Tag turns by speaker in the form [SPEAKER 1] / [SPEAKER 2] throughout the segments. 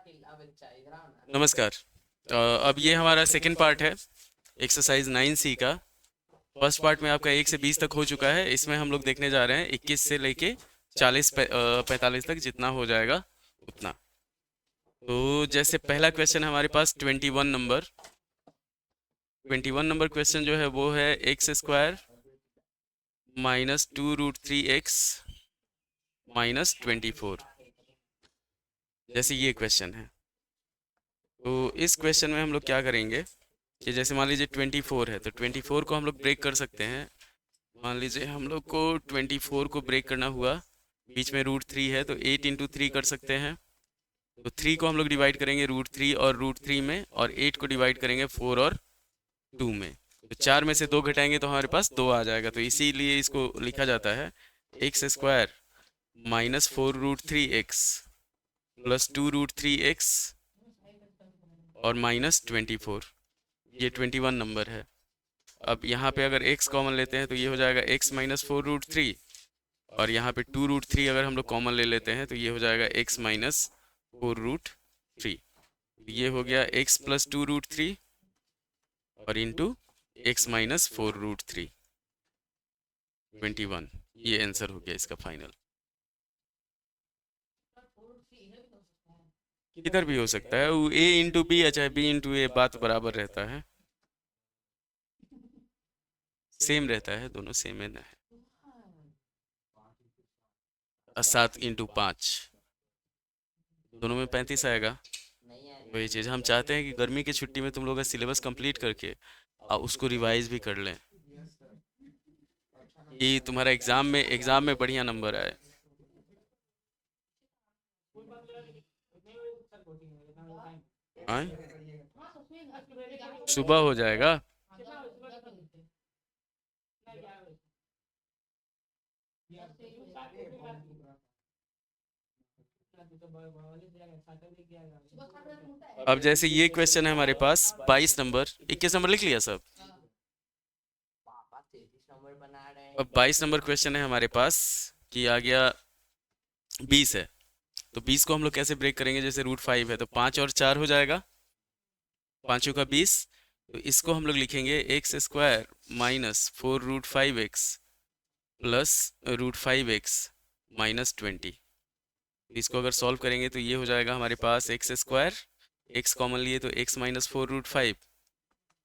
[SPEAKER 1] नमस्कार। अब ये हमारा सेकंड पार्ट है एक्सरसाइज 9C का। फर्स्ट पार्ट में आपका 1 से 20 तक हो चुका है। इसमें हम लोग देखने जा रहे हैं 21 से लेके 45 तक, जितना हो जाएगा उतना। तो जैसे पहला क्वेश्चन हमारे पास 21 नंबर क्वेश्चन जो है वो है x² -2√3x -24। जैसे ये क्वेश्चन है, तो इस क्वेश्चन में हम लोग क्या करेंगे कि जैसे मान लीजिए 24 है, तो 24 को हम लोग ब्रेक कर सकते हैं। मान लीजिए हम लोग को 24 को ब्रेक करना हुआ, बीच में √3 है तो 8 × 3 कर सकते हैं। तो 3 को हम लोग डिवाइड करेंगे √3 और √3 में, और 8 को डिवाइड करेंगे 4 और 2 में। तो 4 में से 2 घटाएंगे तो हमारे पास 2 आ जाएगा। तो इसीलिए इसको लिखा जाता है x² -4√3x +2√3x और -24। ये 21 नंबर है। अब यहाँ पे अगर x कॉमन लेते हैं तो ये हो जाएगा x -4√3, और यहाँ पे 2√3 अगर हम लोग कॉमन ले लेते हैं तो ये हो जाएगा x -4√3। ये हो गया x +2√3 और इंटू x -4√3, 21। ये आंसर हो गया इसका फाइनल। किधर भी हो सकता है, वो a इंटू बी या चाहे b इंटू ए, बात बराबर रहता है, सेम रहता है, दोनों सेम है ना। 7 × 5, दोनों में 35 आएगा। वही चीज़ हम चाहते हैं कि गर्मी की छुट्टी में तुम लोग का सिलेबस कंप्लीट करके उसको रिवाइज भी कर लें, कि तुम्हारा एग्जाम में बढ़िया नंबर आए। आए? सुबह हो जाएगा। अब जैसे ये क्वेश्चन है हमारे पास 22 नंबर, 21 नंबर लिख लिया सब। अब 22 नंबर क्वेश्चन है हमारे पास कि आ गया 20 है। तो 20 को हम लोग कैसे ब्रेक करेंगे, जैसे √5 है तो 5 और 4 हो जाएगा, 5 का 20। तो इसको हम लोग लिखेंगे x² -4√5x +√5x -20। इसको अगर सॉल्व करेंगे तो ये हो जाएगा हमारे पास x², x कॉमन लिए तो x -4√5,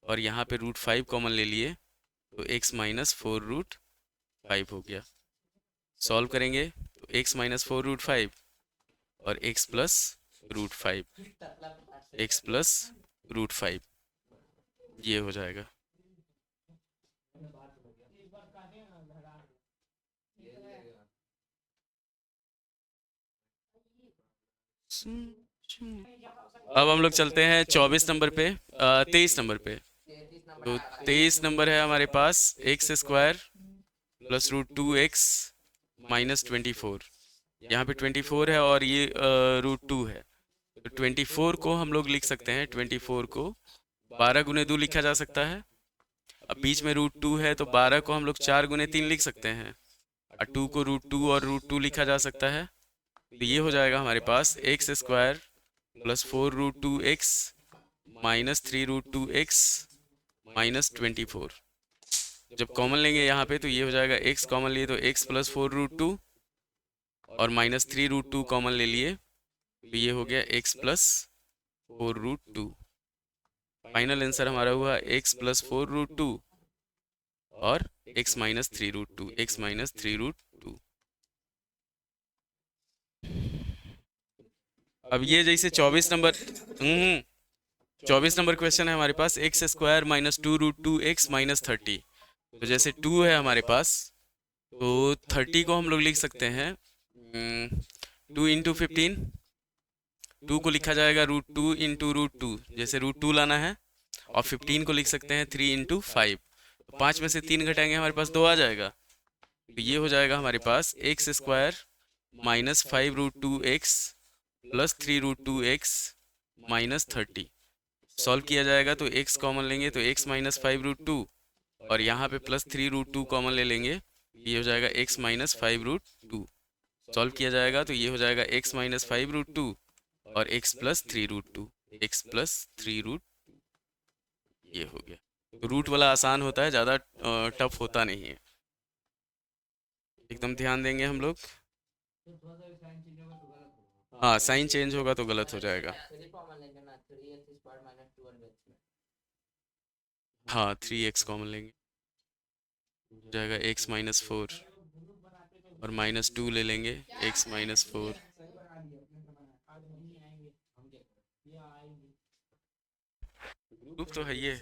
[SPEAKER 1] और यहाँ पे √5 कॉमन ले लिए तो x -4√5 हो गया। सॉल्व करेंगे तो x -4√5 और x+√5, x+√5, ये हो जाएगा। अब हम लोग चलते हैं 24 नंबर पे, 23 नंबर पे। तो 23 नंबर है हमारे पास x² +√2x -24। यहाँ पे 24 है और ये √2 है। तो 24 को हम लोग लिख सकते हैं, 24 को 12 × 2 लिखा जा सकता है। अब बीच में √2 है तो 12 को हम लोग 4 × 3 लिख सकते हैं, और 2 को √2 और √2 लिखा जा सकता है। तो ये हो जाएगा हमारे पास x² +4√2x -3√2x -24। जब कॉमन लेंगे यहाँ पे तो ये हो जाएगा, x कॉमन लिए तो x +4√2 और -3√2 कॉमन ले लिए तो ये हो गया x +4√2। फाइनल आंसर हमारा हुआ x +4√2 और x -3√2, x -3√2। अब ये जैसे 24 नंबर क्वेश्चन है हमारे पास x² -2√2x -30। तो जैसे 2 है हमारे पास, तो 30 को हम लोग लिख सकते हैं 2 × 15। 2 को लिखा जाएगा √2 × √2, जैसे √2 लाना है, और 15 को लिख सकते हैं 3 × 5। तो 5 में से 3 घटाएंगे हमारे पास 2 आ जाएगा। तो ये हो जाएगा हमारे पास x² -5√2x +3√2x -30। सॉल्व किया जाएगा तो x कॉमन लेंगे तो x -5√2, और यहाँ पे +3√2 कॉमन ले लेंगे, ये हो जाएगा x -5√2। सॉल्व किया जाएगा तो ये हो जाएगा x -5√2 और x प्लस 3√2, x प्लस 3√, ये हो गया। तो रूट वाला आसान होता है, ज़्यादा टफ होता नहीं है। एकदम ध्यान देंगे हम लोग। हाँ, साइन चेंज होगा तो गलत हो जाएगा। हाँ, 3x कॉमन लेंगे, हो जाएगा x-4, और -2 ले लेंगे, x-4। ग्रुप तो है ये।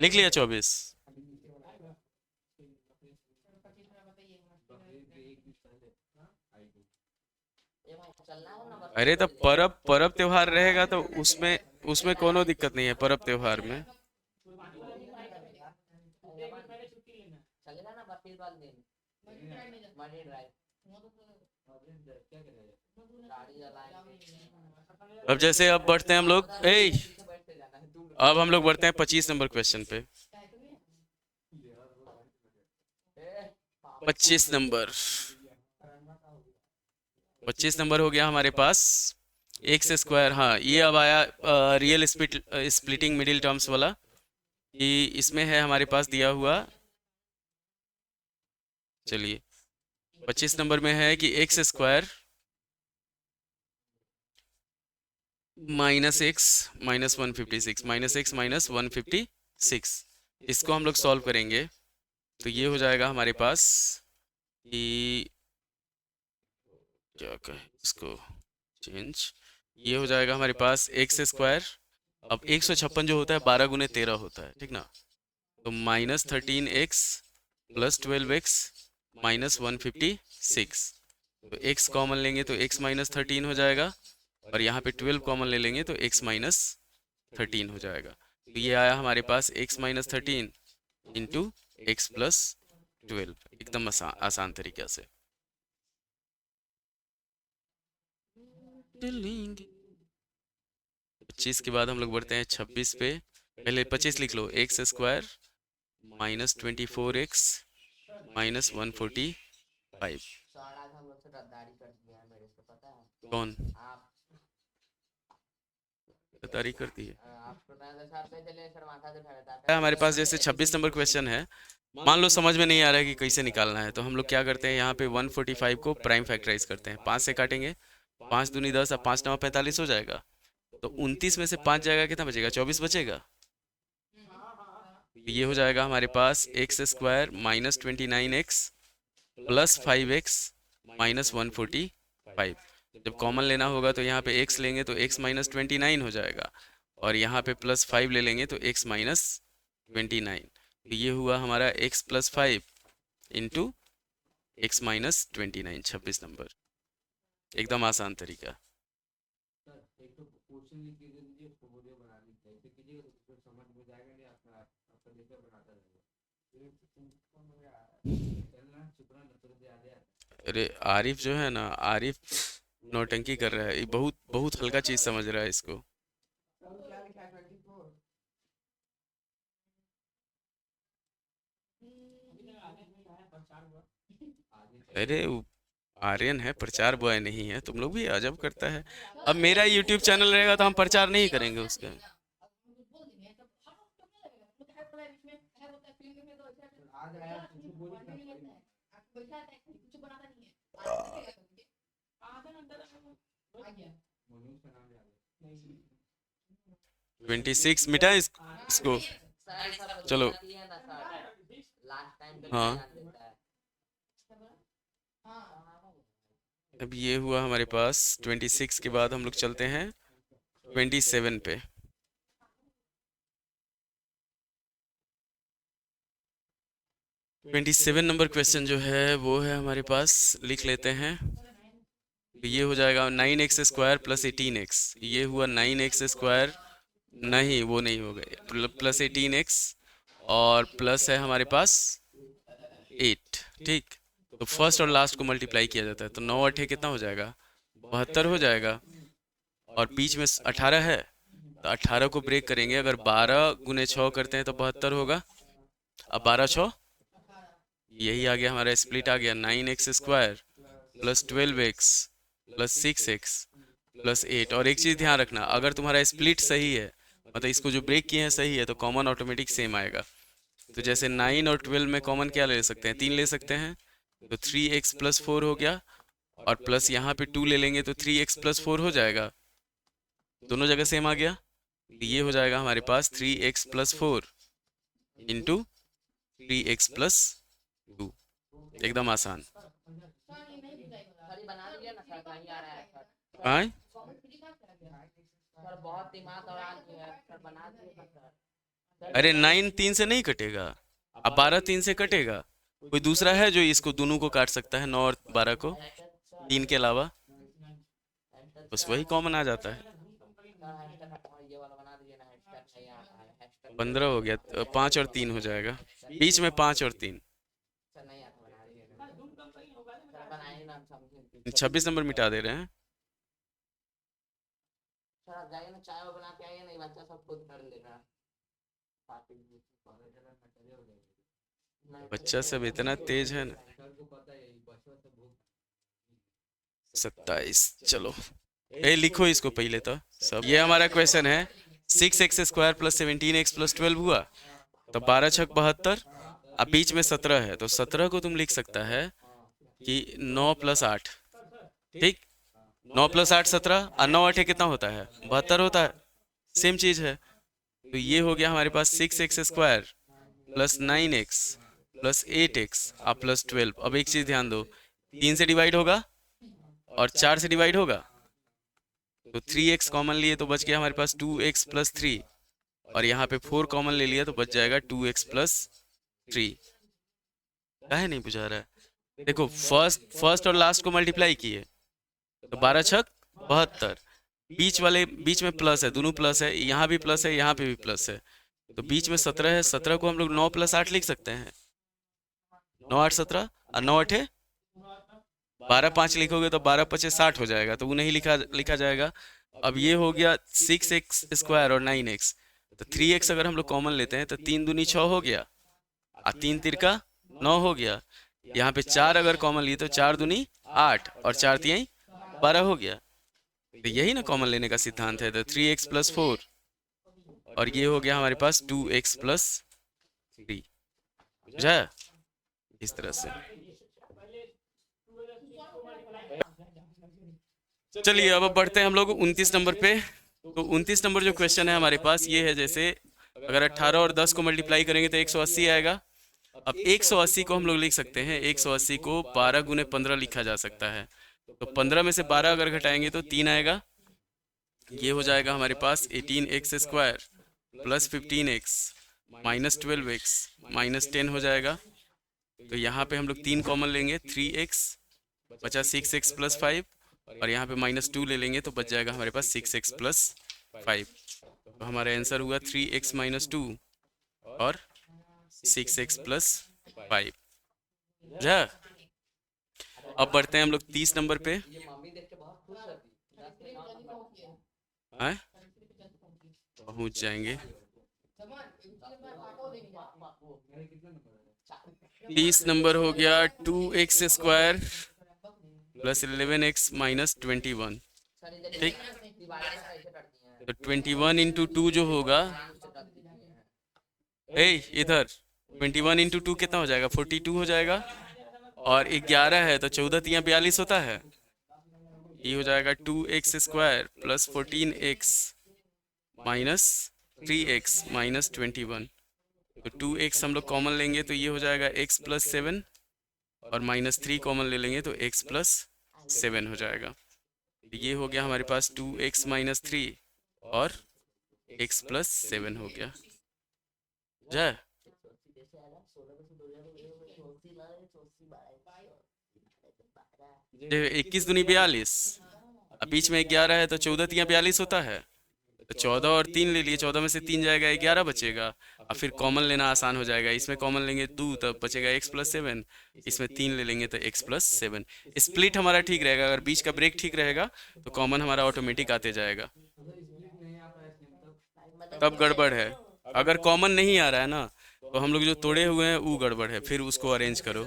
[SPEAKER 1] लिख लिया 24। अरे तो परब परब त्योहार रहेगा तो उसमें उसमें कोनो दिक्कत नहीं है, परब त्योहार में। अब जैसे अब बढ़ते हैं हम लोग, अब हम लोग बढ़ते हैं 25 नंबर क्वेश्चन पे। 25 नंबर, 25 नंबर हो गया हमारे पास x²। हाँ, ये अब आया रियल स्प्लिटिंग मिडिल टर्म्स वाला, कि इसमें है हमारे पास दिया हुआ। चलिए 25 नंबर में है कि x² -x -156 -x -156, इसको हम लोग सॉल्व करेंगे तो ये हो जाएगा हमारे पास कि क्या कहें इसको, चेंज। ये हो जाएगा हमारे पास x²। अब 156 जो होता है 12 गुने 13 होता है, ठीक ना। तो -13x प्लस 12x -156, तो x कॉमन लेंगे तो x -13 हो जाएगा, और यहाँ पे 12 कॉमन ले लेंगे तो x -13 हो जाएगा। तो ये आया हमारे पास x -13 इंटू x प्लस 12, एकदम आसान तरीके से। 25 के बाद हम लोग बढ़ते हैं 26 पे। पहले 25 लिख लो, x² -24x -145। कौन गद्दारी करती है? हमारे पास जैसे 26 नंबर क्वेश्चन है, मान लो समझ में नहीं आ रहा है कि कैसे निकालना है, तो हम लोग क्या करते हैं, यहाँ पे 145 को प्राइम फैक्टराइज करते हैं, 5 से काटेंगे, 5 दूनी 10 और 5 9 45 हो जाएगा। तो 29 में से 5 जाएगा, कितना बचेगा? 24 बचेगा। तो ये हो जाएगा हमारे पास x² -29x प्लस 5x -145। जब कॉमन लेना होगा तो यहाँ पे x लेंगे तो x -29 हो जाएगा, और यहाँ पे +5 ले लेंगे तो x -29। तो ये हुआ हमारा x + 5 इंटू x -29, 26 नंबर। एकदम आसान तरीका। अरे आरिफ जो है ना, आरिफ नौटंकी कर रहा है, ये बहुत बहुत हल्का चीज समझ रहा है इसको। अरे वो आर्यन है, प्रचार बॉय नहीं है। तुम लोग भी अजब करता है। अब मेरा यूट्यूब चैनल रहेगा तो हम प्रचार नहीं करेंगे उसका। आ, 26 मिटा इसको। चलो, हाँ, अब ये हुआ हमारे पास 26 के बाद हम लोग चलते हैं 27 पे। 27 नंबर क्वेश्चन जो है वो है हमारे पास, लिख लेते हैं। तो ये हो जाएगा 9x² + 18x। ये हुआ 9x², नहीं वो नहीं होगा, प्लस 18x, और प्लस है हमारे पास 8, ठीक। तो फर्स्ट और लास्ट को मल्टीप्लाई किया जाता है, तो 9 8 कितना हो जाएगा? 72 हो जाएगा, और बीच में 18 है, तो 18 को ब्रेक करेंगे, अगर 12 गुने 6 करते हैं तो 72 होगा। अब 12 6 यही आ गया हमारा स्प्लिट आ गया 9x² plus 12x plus 6x plus 8। और एक चीज़ ध्यान रखना, अगर तुम्हारा स्प्लिट सही है, मतलब इसको जो ब्रेक किए हैं सही है, तो कॉमन ऑटोमेटिक सेम आएगा। तो जैसे 9 और 12 में कॉमन क्या ले सकते हैं, 3 ले सकते हैं, तो 3x प्लस 4 हो गया, और प्लस यहाँ पे 2 ले लेंगे तो 3x प्लस 4 हो जाएगा, दोनों जगह सेम आ गया। तो ये हो जाएगा हमारे पास 3x plus 4 into 3x plus 2। एकदम आसान। हाँ, अरे 9 3 से नहीं कटेगा, अब 12 3 से कटेगा। कोई दूसरा है जो इसको दोनों को काट सकता है, 9 और 12 को, 3 के अलावा? बस वही कॉमन आ जाता है। 15 हो गया, 5 और 3 हो जाएगा, बीच में 5 और 3। 26 नंबर मिटा दे रहे हैं। बच्चा सब इतना तेज है ना। 27, चलो ए लिखो इसको पहले तो सब। ये हमारा क्वेश्चन है 6x² प्लस 17x प्लस 12 हुआ, तो 12 छक 72, अब बीच में 17 है, तो 17 को तुम लिख सकता है कि 9 प्लस 8, ठीक, 9 प्लस 8 17, और 9 8 कितना होता है, 72 होता है, सेम चीज है। तो ये हो गया हमारे पास 6x² plus 9x plus 8x और प्लस 12। अब एक चीज ध्यान दो, 3 से डिवाइड होगा और 4 से डिवाइड होगा, तो 3x कॉमन लिए तो बच गया हमारे पास 2x प्लस 3, और यहाँ पे 4 कॉमन ले लिया तो बच जाएगा 2x प्लस 3। काहे नहीं बुझा रहा है? देखो फर्स्ट और लास्ट को मल्टीप्लाई किए तो 12 छक 72, बीच में प्लस है, दोनों प्लस है, यहाँ भी प्लस है, यहाँ पे भी प्लस है, तो बीच में 17 है, 17 को हम लोग 9 प्लस 8 लिख सकते हैं, 9 8 17, और 9 8 12 5 लिखोगे तो 12 5 60 हो जाएगा, तो वो नहीं लिखा जाएगा। अब ये हो गया 6x² और 9x, तो 3x अगर हम लोग कॉमन लेते हैं तो 3 दूनी 6 हो गया, और 3 तिरका 9 हो गया। यहाँ पे 4 अगर कॉमन लिए तो 4 दूनी 8, और 4 तिहाई 12 हो गया। तो यही ना कॉमन लेने का सिद्धांत है, तो 3x प्लस 4, और ये हो गया हमारे पास 2x प्लस 3। बुझा इस तरह से। चलिए अब बढ़ते हैं हम लोग 29 नंबर पे। तो 29 नंबर जो क्वेश्चन है हमारे पास ये है, जैसे अगर 18 और 10 को मल्टीप्लाई करेंगे तो 180 आएगा। अब 180 को हम लोग लिख सकते हैं, 180 को 12 गुने 15 लिखा जा सकता है, तो 15 में से 12 अगर घटाएंगे तो 3 आएगा। ये हो जाएगा हमारे पास 18x² plus 15x minus 12x minus 10 हो जाएगा। तो यहाँ पे हम लोग 3 कॉमन लेंगे, 3x बचा 6x प्लस 5, और यहाँ पे माइनस 2 ले लेंगे तो बच जाएगा हमारे पास 6x प्लस 5। तो हमारा आंसर हुआ 3x माइनस 2 और 6x प्लस 5। अब बढ़ते हैं हम लोग 30 नंबर पे। पहुंच जाएंगे। 30 नंबर हो गया 2x² प्लस 11x माइनस 21, ठीक। तो 21 इंटू 2 जो होगा, इधर 21 इंटू 2 कितना हो जाएगा, 42 हो जाएगा, और 11 है तो 14 तिया 42 होता है। ये हो जाएगा 2x² plus 14x minus 3x minus 21। तो 2x हम लोग कॉमन लेंगे तो ये हो जाएगा x प्लस 7, और माइनस 3 कॉमन ले लेंगे तो x प्लस 7 हो जाएगा। तो ये हो गया हमारे पास 2x माइनस 3 और x प्लस 7 हो गया। जय 21 दूनी 42, अब बीच में 11 है तो 14 तिया 42 होता है, तो 14 और 3 ले लिए, 14 में से 3 जाएगा, 11 बचेगा। अब फिर कॉमन लेना आसान हो जाएगा, इसमें कॉमन लेंगे 2 तब बचेगा x प्लस 7, इसमें 3 ले लेंगे तो x प्लस 7। स्प्लिट हमारा ठीक रहेगा, अगर बीच का ब्रेक ठीक रहेगा तो कॉमन हमारा ऑटोमेटिक आते जाएगा। तब गड़बड़ है, अगर कॉमन नहीं आ रहा है ना तो हम लोग जो तोड़े हुए हैं वो गड़बड़ है, फिर उसको अरेंज करो।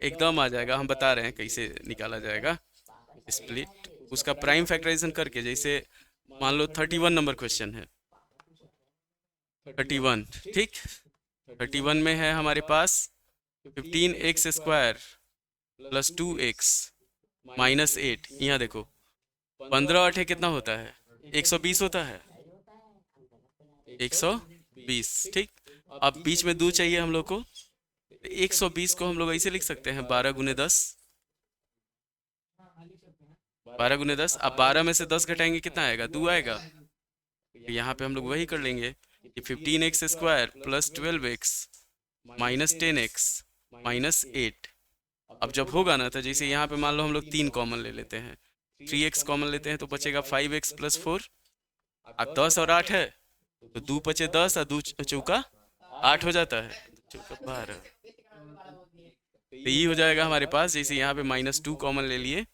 [SPEAKER 1] एकदम आ जाएगा, हम बता रहे हैं कैसे निकाला जाएगा। स्प्लिट उसका प्राइम फैक्टराइजेशन करके, जैसे मान लो 31 नंबर क्वेश्चन है, 31, ठीक। 31 में है हमारे पास 15x² प्लस 2x माइनस 8। यहाँ देखो 15 8 कितना होता है, 120 होता है, 120, ठीक। अब बीच में 2 चाहिए हम लोग को, 120 को हम लोग ऐसे लिख सकते हैं 12 × 10, 12 × 10। अब 12 में से 10 घटाएंगे कितना आएगा, 2 आएगा। तो यहाँ पे हम लोग वही कर लेंगे कि 15x² plus 12x minus 10x minus 8। अब जब होगा ना, तो जैसे यहाँ पे मान लो हम लोग 3 कॉमन ले लेते हैं, 3x कॉमन लेते हैं तो बचेगा 5x प्लस 4। अब 10 और 8 है तो 2 बचे 10 और 2 चौका 8 हो जाता है, चौका 12। तो ये हो जाएगा हमारे पास, जैसे यहाँ पे -2 कॉमन ले लिए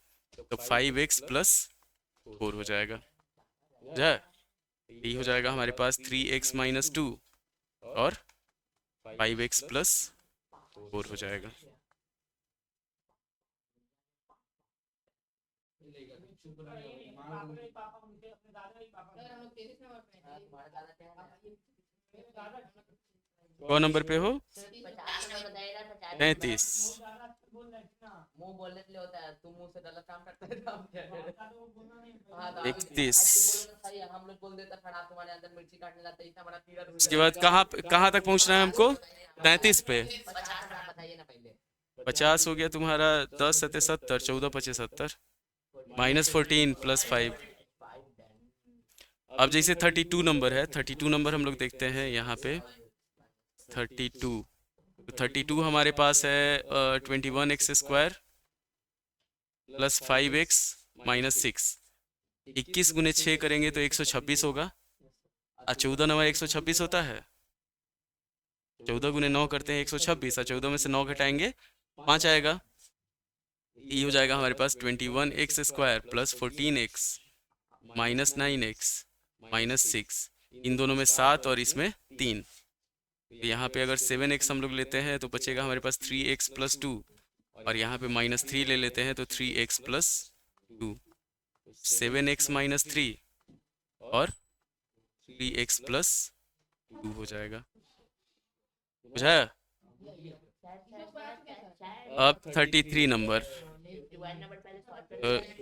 [SPEAKER 1] तो 5x प्लस 4 हो जाएगा। जा ये हो जाएगा हमारे पास 3x माइनस 2 और 5x प्लस 4 हो जाएगा। कौन नंबर पे हो, 33।
[SPEAKER 2] मुंह बोलने के लिए होता है, तू मुंह से गलत काम करता है तो हम क्या करें? हाँ, तो
[SPEAKER 1] 31।
[SPEAKER 2] सही है, हम लोग बोल देता खड़ा तुम्हारे अंदर मिर्ची काटने जाता है, इतना बड़ा कीड़ा ढूंढ
[SPEAKER 1] उसके
[SPEAKER 2] जाता
[SPEAKER 1] बाद कहाँ तक पहुंचना है हमको, 33 पे।
[SPEAKER 2] 50 बताइए ना पहले।
[SPEAKER 1] 50 हो गया तुम्हारा, 10 7 70, 14 5 70, -14 प्लस 5। अब जैसे 32 नंबर है, 32 नंबर हम लोग देखते हैं यहाँ पे 32। 32 हमारे पास है 21x² प्लस 5x माइनस 6। 21 × 6 करेंगे तो 126 होगा, और 14 नंबर 126 होता है, 14 × 9 करते हैं 126, और 14 में से 9 घटाएंगे 5 आएगा। ये हो जाएगा हमारे पास 21x² plus 14x minus 9x minus 6। इन दोनों में 7 और इसमें 3। तो यहाँ पे अगर 7x हम लोग लेते हैं तो बचेगा हमारे पास 3x प्लस 2, और यहाँ पे -3 ले लेते हैं तो 3x प्लस 2। 7x माइनस 3 और 3x प्लस 2 हो जाएगा, बुझा। अब 33 नंबर,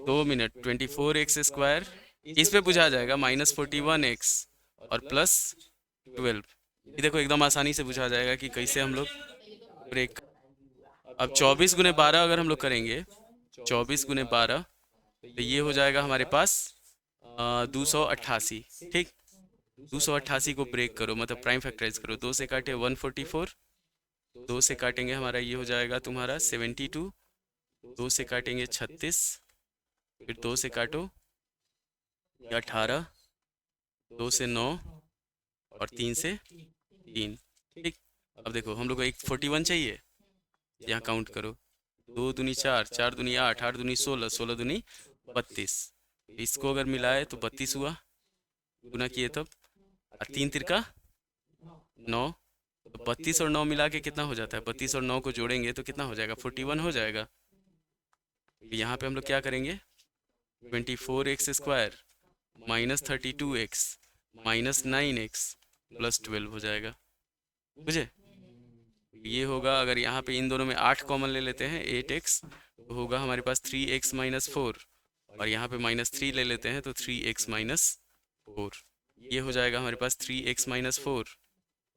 [SPEAKER 1] 2 मिनट, 24x², इस पे बुझा जाएगा -41x और प्लस 12। ये देखो एकदम आसानी से बुझा जाएगा कि कैसे हम लोग ब्रेक। अब 24 × 12 अगर हम लोग करेंगे, 24 × 12 तो ये हो जाएगा हमारे पास 288, ठीक। 288 को ब्रेक करो, मतलब प्राइम फैक्टराइज करो, 2 से काटे 144, 2 से काटेंगे हमारा ये हो जाएगा तुम्हारा 72, 2 से काटेंगे 36, फिर 2 से काटो 18, 2 से 9 और 3 से 3, ठीक। अब देखो हम लोग को एक 41 चाहिए, यहाँ काउंट करो, 2 दूनी 4, 4 दूनी 8, 8 दूनी 16, 16 दूनी 32। इसको अगर मिलाए तो 32 हुआ, गुना किए तब, और 3 तिरका 9। तो 32 और 9 मिला के कितना हो जाता है, 32 और 9 को जोड़ेंगे तो कितना हो जाएगा, 41 हो जाएगा। तो यहाँ पे हम लोग क्या करेंगे, 24x² minus 32x minus 9x plus 12 हो जाएगा, बुझे। ये होगा, अगर यहाँ पे इन दोनों में 8 कॉमन ले लेते हैं, 8x, तो होगा हमारे पास 3x माइनस 4, और यहाँ पे -3 ले लेते हैं तो 3x माइनस 4। ये हो जाएगा हमारे पास 3x माइनस 4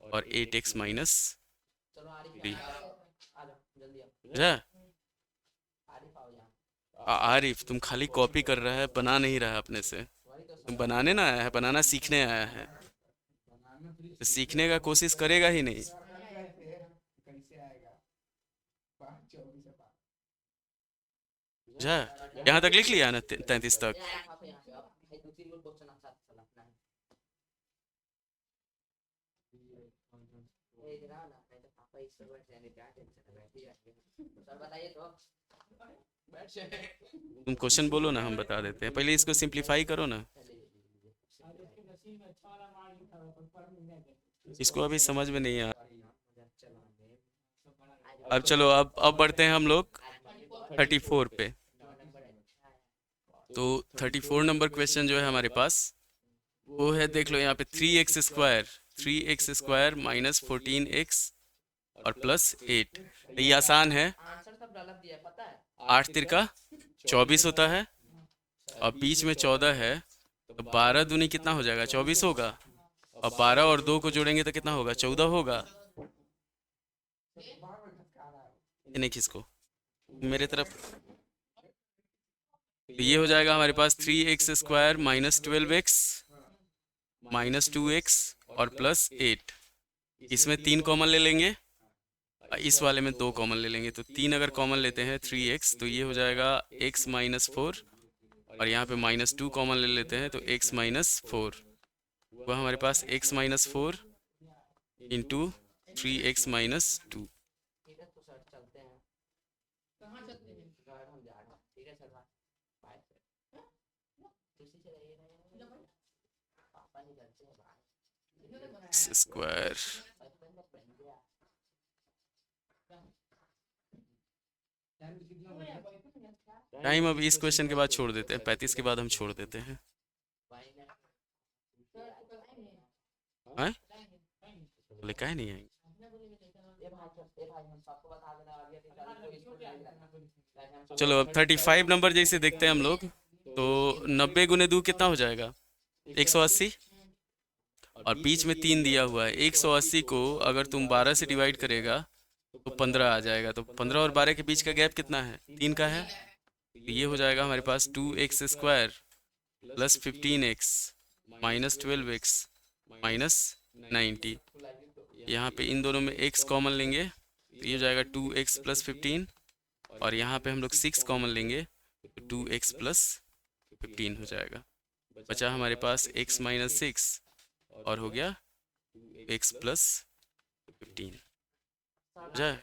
[SPEAKER 1] और 8x माइनस 3। आरिफ तुम खाली कॉपी कर रहा है, बना नहीं रहा अपने से। तुम बनाने ना आया है, बनाना सीखने आया है, तो सीखने का कोशिश करेगा ही नहीं। जा, यहाँ तक लिख लिया ना, 33 तक। तुम क्वेश्चन बोलो ना, हम बता देते हैं, पहले इसको सिंप्लीफाई करो ना। इसको अभी समझ में नहीं आया। अब चलो, अब बढ़ते हैं हम लोग 34 पे। तो 34 नंबर क्वेश्चन जो है हमारे पास, वो है, देख लो यहाँ पे 3x स्क्वायर माइनस 14x और प्लस 8। ये आसान है।
[SPEAKER 2] आंसर सब गलत दिया है, पता है।
[SPEAKER 1] 8 तिरका 24 होता है, और बीच में 14 है, तो 12 दूनी कितना हो जाएगा, 24 होगा। और 12 और 2 को जोड़ेंगे तो कितना होगा, 14 होगा। ये नहीं खिसको मेरे तरफ। तो ये हो जाएगा हमारे पास 3x square minus 12x minus 2x और प्लस 8। इसमें 3 कॉमन ले लेंगे, इस वाले में 2 कॉमन ले लेंगे। तो 3 अगर कॉमन लेते हैं 3x, तो ये हो जाएगा x माइनस 4, और यहाँ पे माइनस 2 कॉमन ले लेते हैं तो x माइनस 4। वह हमारे पास x minus 4 into 3x minus 2।
[SPEAKER 2] ठीक है, तो सर चलते हैं। कहाँ चलते हैं? घर हम जा रहे हैं। ठीक है सर, बाय सर। किसी से रहिए नहीं, पापा निकलते हैं बाहर।
[SPEAKER 1] x स्क्वायर
[SPEAKER 2] बचपन में बन गया।
[SPEAKER 1] टाइम अब इस क्वेश्चन के बाद छोड़ देते हैं, 35 के बाद हम छोड़ देते हैं। हैं? बोले काहे नहीं आएंगे? चलो अब 35 नंबर जैसे देखते हैं हम लोग। तो 90 गुने 2 कितना हो जाएगा, 180। और बीच में 3 दिया हुआ है। 180 को अगर तुम 12 से डिवाइड करेगा तो 15 आ जाएगा। तो 15 और 12 के बीच का गैप कितना है, 3 का है। तो ये हो जाएगा हमारे पास 2x square plus 15x minus 12x minus 90। यहाँ पे इन दोनों में x कॉमन लेंगे तो ये हो जाएगा 2x प्लस 15, और यहाँ पे हम लोग 6 कॉमन लेंगे तो 2x प्लस 15 हो जाएगा। बचा हमारे पास x माइनस 6 और हो गया x प्लस 15 हो जाए।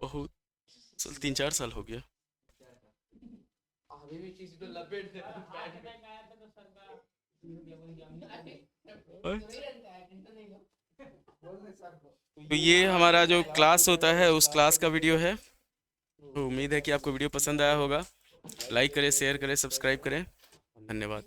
[SPEAKER 1] बहुत 3-4 साल हो गया।
[SPEAKER 2] अभी भी चीज तो लपेट
[SPEAKER 1] तो ये हमारा जो क्लास होता है उस क्लास का वीडियो है। तो उम्मीद है कि आपको वीडियो पसंद आया होगा। लाइक करें, शेयर करें, सब्सक्राइब करें। धन्यवाद।